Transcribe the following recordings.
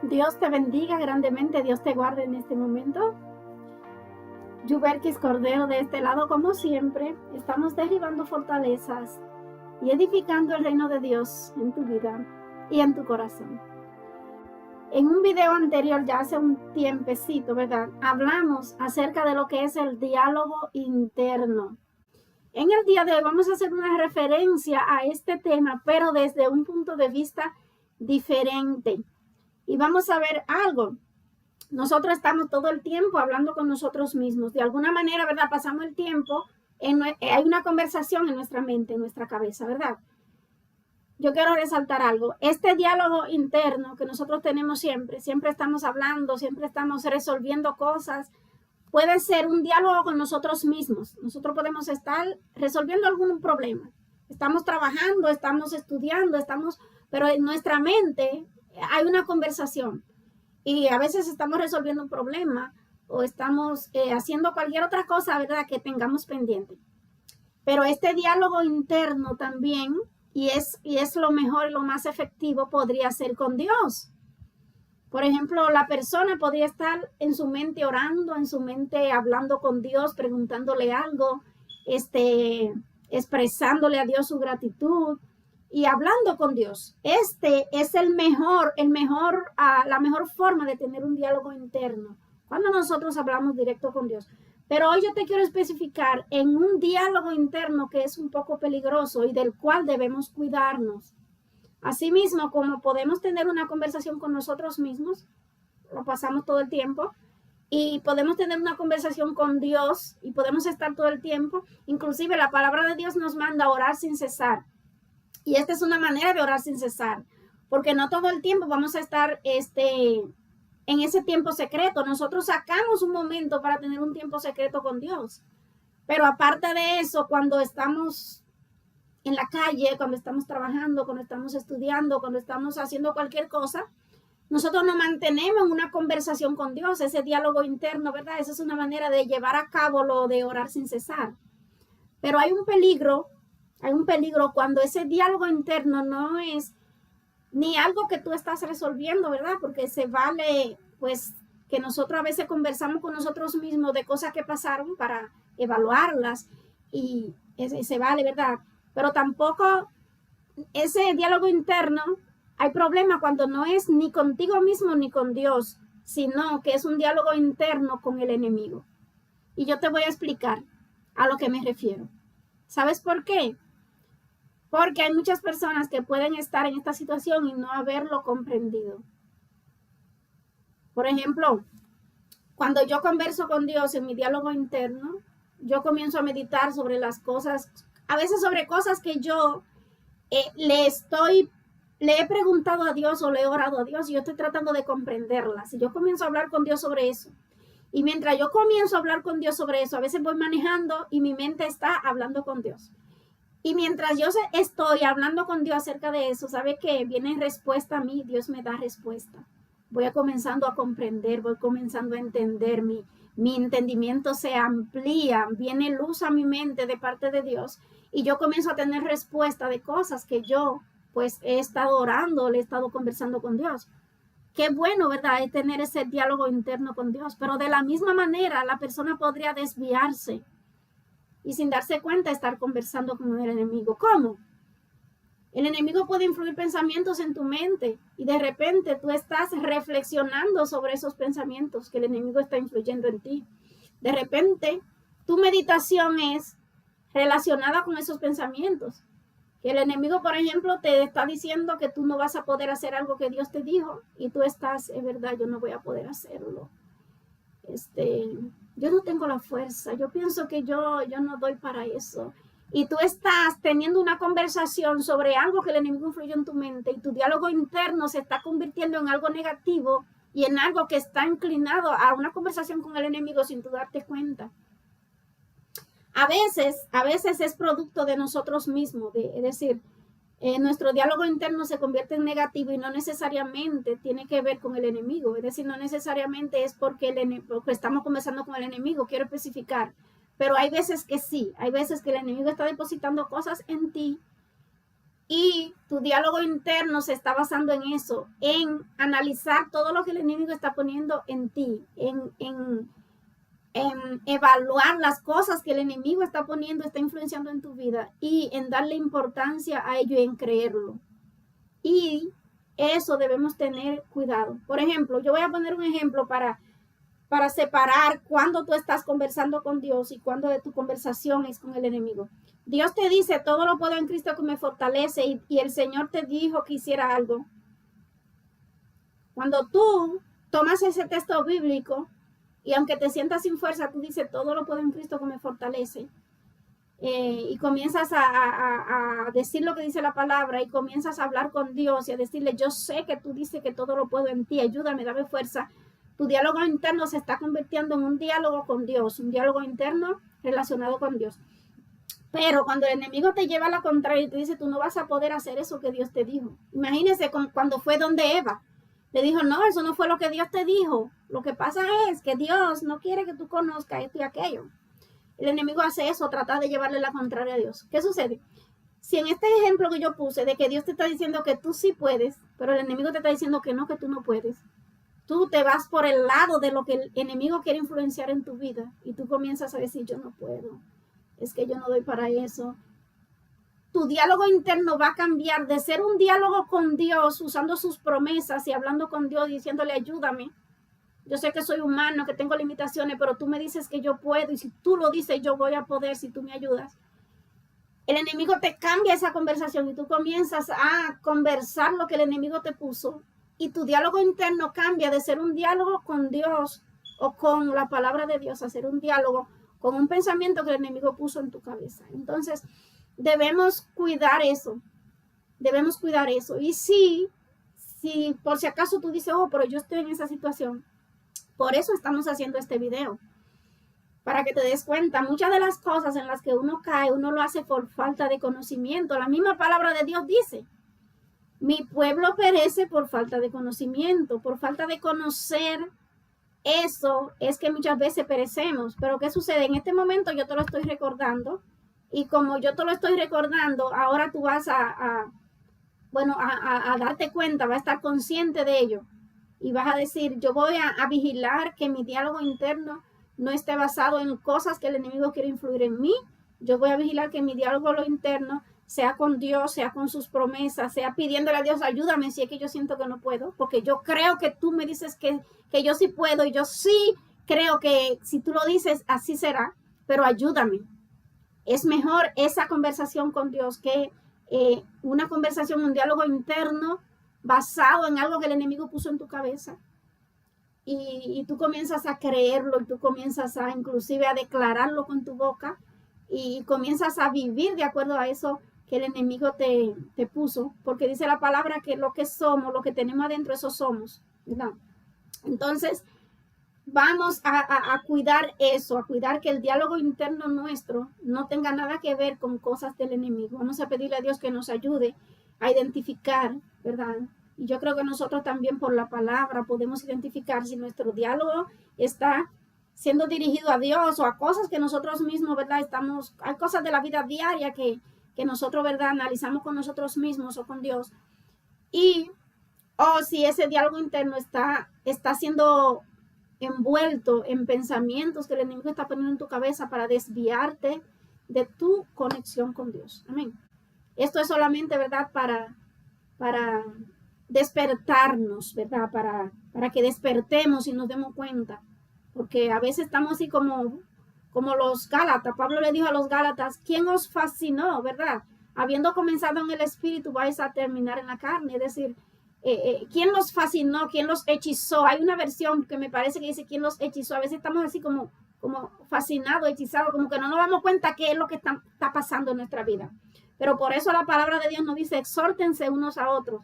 Dios te bendiga grandemente, Dios te guarde en este momento. Yuberkis Cordero de este lado, como siempre, estamos derribando fortalezas y edificando el reino de Dios en tu vida y en tu corazón. En un video anterior, ya hace un tiempecito, ¿verdad? Hablamos acerca de lo que es el diálogo interno. En el día de hoy vamos a hacer una referencia a este tema, pero desde un punto de vista diferente. Y vamos a ver algo. Nosotros estamos todo el tiempo hablando con nosotros mismos. De alguna manera, ¿verdad? Pasamos el tiempo, hay una conversación en nuestra mente, en nuestra cabeza, ¿verdad? Yo quiero resaltar algo. Este diálogo interno que nosotros tenemos siempre estamos hablando, siempre estamos resolviendo cosas. Puede ser un diálogo con nosotros mismos. Nosotros podemos estar resolviendo algún problema. Estamos trabajando, estamos estudiando, pero en nuestra mente hay una conversación. Y a veces estamos resolviendo un problema o estamos haciendo cualquier otra cosa, ¿verdad?, que tengamos pendiente. Pero este diálogo interno también, y es lo mejor y lo más efectivo, podría ser con Dios. Por ejemplo, la persona podría estar en su mente orando, en su mente hablando con Dios, preguntándole algo, expresándole a Dios su gratitud y hablando con Dios. Este es la mejor forma de tener un diálogo interno, cuando nosotros hablamos directo con Dios. Pero hoy yo te quiero especificar en un diálogo interno que es un poco peligroso y del cual debemos cuidarnos. Asimismo, como podemos tener una conversación con nosotros mismos, lo pasamos todo el tiempo, y podemos tener una conversación con Dios y podemos estar todo el tiempo. Inclusive la palabra de Dios nos manda a orar sin cesar. Y esta es una manera de orar sin cesar, porque no todo el tiempo vamos a estar en ese tiempo secreto. Nosotros sacamos un momento para tener un tiempo secreto con Dios. Pero aparte de eso, cuando estamos en la calle, cuando estamos trabajando, cuando estamos estudiando, cuando estamos haciendo cualquier cosa, nosotros nos mantenemos en una conversación con Dios, ese diálogo interno, ¿verdad? Esa es una manera de llevar a cabo lo de orar sin cesar. Pero hay un peligro cuando ese diálogo interno no es ni algo que tú estás resolviendo, ¿verdad? Porque se vale, pues, que nosotros a veces conversamos con nosotros mismos de cosas que pasaron para evaluarlas y se vale, ¿verdad? Pero tampoco ese diálogo interno, hay problema cuando no es ni contigo mismo ni con Dios, sino que es un diálogo interno con el enemigo. Y yo te voy a explicar a lo que me refiero. ¿Sabes por qué? Porque hay muchas personas que pueden estar en esta situación y no haberlo comprendido. Por ejemplo, cuando yo converso con Dios en mi diálogo interno, yo comienzo a meditar sobre las cosas, a veces sobre cosas que yo le he preguntado a Dios o le he orado a Dios y yo estoy tratando de comprenderlas. Y yo comienzo a hablar con Dios sobre eso. Y mientras yo comienzo a hablar con Dios sobre eso, a veces voy manejando y mi mente está hablando con Dios. Y mientras yo estoy hablando con Dios acerca de eso, ¿sabe qué? Viene respuesta a mí, Dios me da respuesta. Voy comenzando a comprender, voy comenzando a entender, mi entendimiento se amplía, viene luz a mi mente de parte de Dios y yo comienzo a tener respuesta de cosas que yo pues he estado orando, le he estado conversando con Dios. Qué bueno, ¿verdad? Es tener ese diálogo interno con Dios, pero de la misma manera la persona podría desviarse y sin darse cuenta estar conversando con el enemigo. ¿Cómo? El enemigo puede influir pensamientos en tu mente y de repente tú estás reflexionando sobre esos pensamientos que el enemigo está influyendo en ti. De repente tu meditación es relacionada con esos pensamientos. Que el enemigo, por ejemplo, te está diciendo que tú no vas a poder hacer algo que Dios te dijo y tú estás, es verdad, yo no voy a poder hacerlo. Yo no tengo la fuerza, yo pienso que yo no doy para eso. Y tú estás teniendo una conversación sobre algo que el enemigo influyó en tu mente y tu diálogo interno se está convirtiendo en algo negativo y en algo que está inclinado a una conversación con el enemigo sin tú darte cuenta. A veces es producto de nosotros mismos, es decir, nuestro diálogo interno se convierte en negativo y no necesariamente tiene que ver con el enemigo, es decir, no necesariamente es porque estamos conversando con el enemigo, quiero especificar, pero hay veces que sí, hay veces que el enemigo está depositando cosas en ti Y tu diálogo interno se está basando en eso, en analizar todo lo que el enemigo está poniendo en ti, en evaluar las cosas que el enemigo está poniendo, está influenciando en tu vida y en darle importancia a ello y en creerlo. Y eso debemos tener cuidado. Por ejemplo, yo voy a poner un ejemplo para separar cuando tú estás conversando con Dios y cuando de tu conversación es con el enemigo. Dios te dice, todo lo puedo en Cristo que me fortalece, y el Señor te dijo que hiciera algo. Cuando tú tomas ese texto bíblico y aunque te sientas sin fuerza, tú dices, todo lo puedo en Cristo que me fortalece. Y comienzas a decir lo que dice la palabra y comienzas a hablar con Dios y a decirle, yo sé que tú dices que todo lo puedo en ti, ayúdame, dame fuerza. Tu diálogo interno se está convirtiendo en un diálogo con Dios, un diálogo interno relacionado con Dios. Pero cuando el enemigo te lleva a la contraria y te dice, tú no vas a poder hacer eso que Dios te dijo. Imagínense cuando fue donde Eva. Le dijo, no, eso no fue lo que Dios te dijo. Lo que pasa es que Dios no quiere que tú conozcas esto y aquello. El enemigo hace eso, trata de llevarle la contraria a Dios. ¿Qué sucede? Si en este ejemplo que yo puse de que Dios te está diciendo que tú sí puedes, pero el enemigo te está diciendo que tú no puedes, tú te vas por el lado de lo que el enemigo quiere influenciar en tu vida y tú comienzas a decir, yo no puedo, es que yo no doy para eso. Tu diálogo interno va a cambiar de ser un diálogo con Dios, usando sus promesas y hablando con Dios, diciéndole, ayúdame. Yo sé que soy humano, que tengo limitaciones, pero tú me dices que yo puedo, y si tú lo dices, yo voy a poder si tú me ayudas. El enemigo te cambia esa conversación y tú comienzas a conversar lo que el enemigo te puso, y tu diálogo interno cambia de ser un diálogo con Dios o con la palabra de Dios a ser un diálogo con un pensamiento que el enemigo puso en tu cabeza. Entonces, debemos cuidar eso. Debemos cuidar eso. Y si por si acaso tú dices, oh, pero yo estoy en esa situación, por eso estamos haciendo este video. Para que te des cuenta, muchas de las cosas en las que uno cae, uno lo hace por falta de conocimiento. La misma palabra de Dios dice, mi pueblo perece por falta de conocimiento, por falta de conocer. Eso es que muchas veces perecemos. Pero ¿qué sucede? En este momento yo te lo estoy recordando, y como yo te lo estoy recordando, ahora tú vas a darte cuenta, vas a estar consciente de ello y vas a decir, yo voy a vigilar que mi diálogo interno no esté basado en cosas que el enemigo quiere influir en mí. Yo voy a vigilar que mi diálogo interno sea con Dios, sea con sus promesas, sea pidiéndole a Dios, ayúdame si es que yo siento que no puedo, porque yo creo que tú me dices que yo sí puedo, y yo sí creo que si tú lo dices, así será, pero ayúdame. Es mejor esa conversación con Dios que una conversación, un diálogo interno basado en algo que el enemigo puso en tu cabeza. Y tú comienzas a creerlo, y tú comienzas a inclusive a declararlo con tu boca, y comienzas a vivir de acuerdo a eso que el enemigo te puso, porque dice la palabra que lo que somos, lo que tenemos adentro, eso somos, ¿verdad? Entonces, vamos a cuidar eso, a cuidar que el diálogo interno nuestro no tenga nada que ver con cosas del enemigo. Vamos a pedirle a Dios que nos ayude a identificar, ¿verdad? Y yo creo que nosotros también por la palabra podemos identificar si nuestro diálogo está siendo dirigido a Dios o a cosas que nosotros mismos, ¿verdad? Hay cosas de la vida diaria que nosotros, ¿verdad? Analizamos con nosotros mismos o con Dios. O si ese diálogo interno está siendo envuelto en pensamientos que el enemigo está poniendo en tu cabeza para desviarte de tu conexión con Dios. Amén. Esto es solamente, ¿verdad? Para despertarnos, ¿verdad? Para que despertemos y nos demos cuenta. Porque a veces estamos así como los Gálatas. Pablo le dijo a los Gálatas, ¿quién os fascinó, verdad? Habiendo comenzado en el espíritu, vais a terminar en la carne. Es decir, ¿quién los fascinó? ¿Quién los hechizó? Hay una versión que me parece que dice ¿quién los hechizó? A veces estamos así como fascinados, hechizados, como que no nos damos cuenta qué es lo que está pasando en nuestra vida. Pero por eso la palabra de Dios nos dice, exhórtense unos a otros,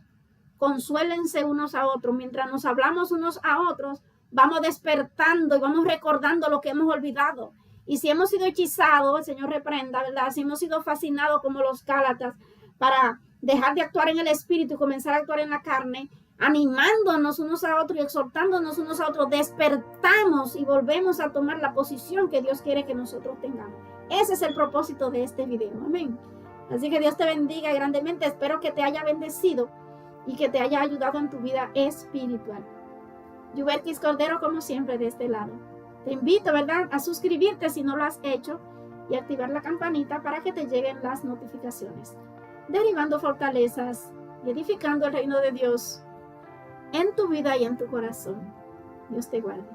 consuélense unos a otros. Mientras nos hablamos unos a otros, vamos despertando y vamos recordando lo que hemos olvidado. Y si hemos sido hechizados, el Señor reprenda, ¿verdad? Si hemos sido fascinados como los Gálatas para dejar de actuar en el espíritu y comenzar a actuar en la carne, animándonos unos a otros y exhortándonos unos a otros, despertamos y volvemos a tomar la posición que Dios quiere que nosotros tengamos. Ese es el propósito de este video. Amén. Así que Dios te bendiga grandemente. Espero que te haya bendecido y que te haya ayudado en tu vida espiritual. Yuberkis Cordero, como siempre, de este lado. Te invito, ¿verdad?, a suscribirte si no lo has hecho y activar la campanita para que te lleguen las notificaciones. Derivando fortalezas y edificando el reino de Dios en tu vida y en tu corazón. Dios te guarde.